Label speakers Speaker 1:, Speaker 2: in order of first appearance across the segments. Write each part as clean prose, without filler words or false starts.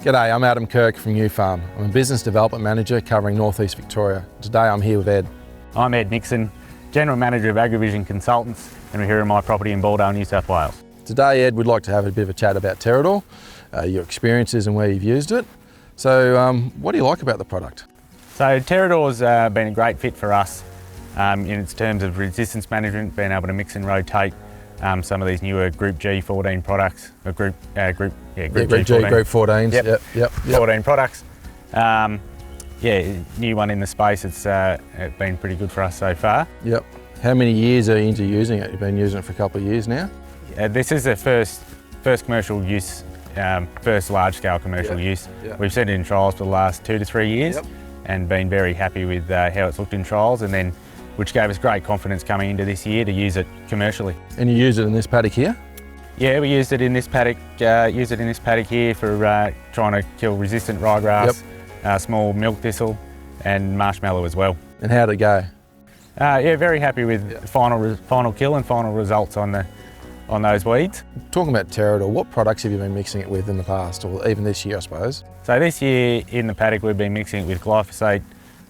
Speaker 1: G'day, I'm Adam Kirk from Nufarm. I'm a Business Development Manager covering North East Victoria. Today I'm here with Ed.
Speaker 2: I'm Ed Nixon, General Manager of AgriVision Consultants, and we're here in my property in Balldale, New South Wales.
Speaker 1: Today, Ed, we'd like to have a bit of a chat about Terrad'or, your experiences and where you've used it. So what do you like about the product?
Speaker 2: So Terrad'or's been a great fit for us in its terms of resistance management, being able to mix and rotate some of these newer Group G 14 products, or Group G, Group
Speaker 1: 14s. Yep.
Speaker 2: 14 products. New one in the space. It's been pretty good for us so far.
Speaker 1: Yep. How many years are you into using it? You've been using it for a couple of years now?
Speaker 2: This is the first commercial use, first large-scale commercial use. Yep. We've seen it in trials for the last 2 to 3 years, and been very happy with how it's looked in trials, and then which gave us great confidence coming into this year to use it commercially.
Speaker 1: And you use it in this paddock here?
Speaker 2: Yeah, we used it in this paddock. Here for trying to kill resistant ryegrass, small milk thistle, and marshmallow as well.
Speaker 1: And how did it go?
Speaker 2: Very happy with final kill and final results on those weeds.
Speaker 1: Talking about Terrad'or, what products have you been mixing it with in the past, or even this year, I suppose?
Speaker 2: So this year in the paddock, we've been mixing it with glyphosate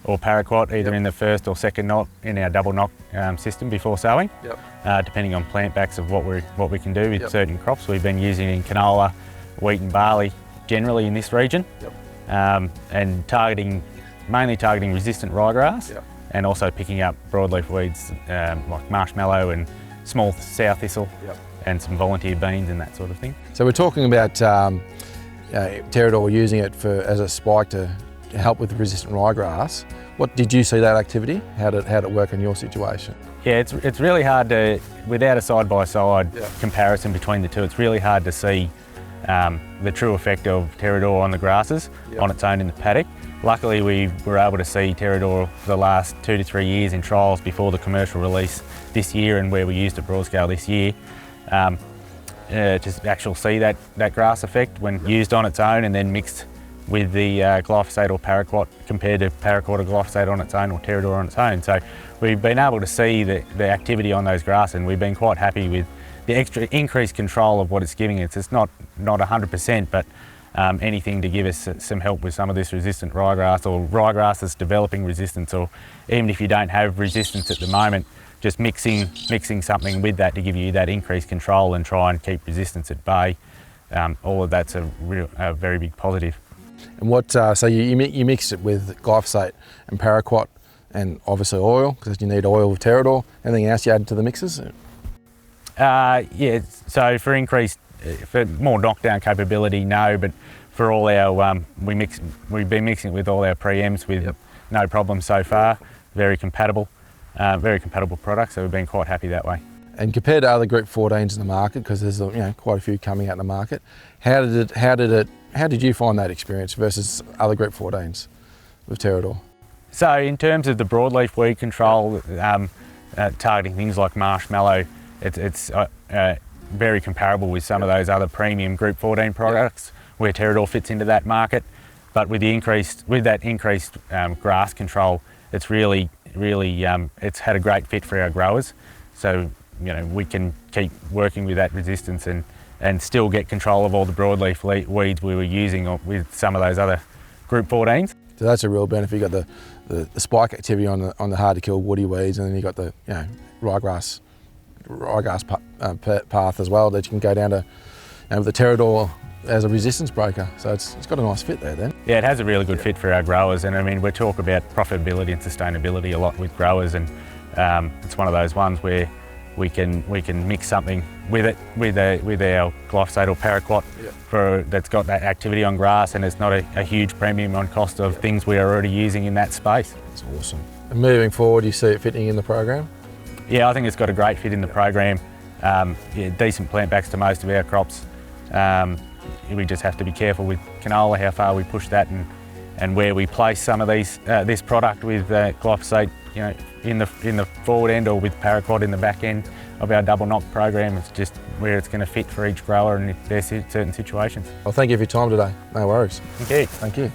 Speaker 2: or paraquat, either in the first or second knot in our double knock system before sowing. Depending on plant backs of what we can do with certain crops. We've been using it in canola, wheat and barley generally in this region, and mainly targeting resistant ryegrass, and also picking up broadleaf weeds like marshmallow and small sow thistle, and some volunteer beans and that sort of thing.
Speaker 1: So we're talking about Terrad'or, using it as a spike to help with resistant ryegrass. What did you see that activity? How did it work in your situation?
Speaker 2: Yeah, it's really hard to, without a side-by-side comparison between the two, it's really hard to see the true effect of Terrad'or on the grasses on its own in the paddock. Luckily, we were able to see Terrad'or for the last 2 to 3 years in trials before the commercial release this year, and where we used it broad scale this year. Just actually see that grass effect when used on its own and then mixed with the glyphosate or paraquat, compared to paraquat or glyphosate on its own, or Terrad'or on its own. So we've been able to see the activity on those grasses, and we've been quite happy with the extra increased control of what it's giving us. It's not 100%, but anything to give us some help with some of this resistant ryegrass, or ryegrass that's developing resistance, or even if you don't have resistance at the moment, just mixing something with that to give you that increased control and try and keep resistance at bay. All of that's a very big positive.
Speaker 1: And what? So you mixed it with glyphosate and paraquat, and obviously oil, because you need oil with Terrad'or. Anything else you added to the mixes?
Speaker 2: So for more knockdown capability, no. But for all our we've been mixing it with all our pre-Ms with no problem so far. Very compatible products. So we've been quite happy that way.
Speaker 1: And compared to other Group 14s in the market, because there's quite a few coming out in the market, how did you find that experience versus other Group 14s with Terrad'or?
Speaker 2: So in terms of the broadleaf weed control, targeting things like marshmallow, it's very comparable with some of those other premium Group 14 products where Terrad'or fits into that market. But with that increased grass control, it's really it's had a great fit for our growers. So we can keep working with that resistance and still get control of all the broadleaf weeds we were using with some of those other Group 14s.
Speaker 1: So that's a real benefit. You got the spike activity on the hard to kill woody weeds, and then you got the ryegrass path as well that you can go down to with the Terrad'or as a resistance breaker. So it's got a nice fit there then. Yeah,
Speaker 2: it has a really good fit for our growers, and I mean we talk about profitability and sustainability a lot with growers, and it's one of those ones where we can mix something with it with our glyphosate or paraquat that's got that activity on grass, and it's not a huge premium on cost of things we are already using in that space.
Speaker 1: That's awesome. And moving forward, you see it fitting in the program?
Speaker 2: Yeah, I think it's got a great fit in the program. Decent plant backs to most of our crops. We just have to be careful with canola how far we push that, and where we place some of this product with glyphosate, in the forward end, or with paraquat in the back end of our double knock program. It's just where it's going to fit for each grower and their certain situations.
Speaker 1: Well, thank you for your time today. No worries.
Speaker 2: Thank you.
Speaker 1: Thank you.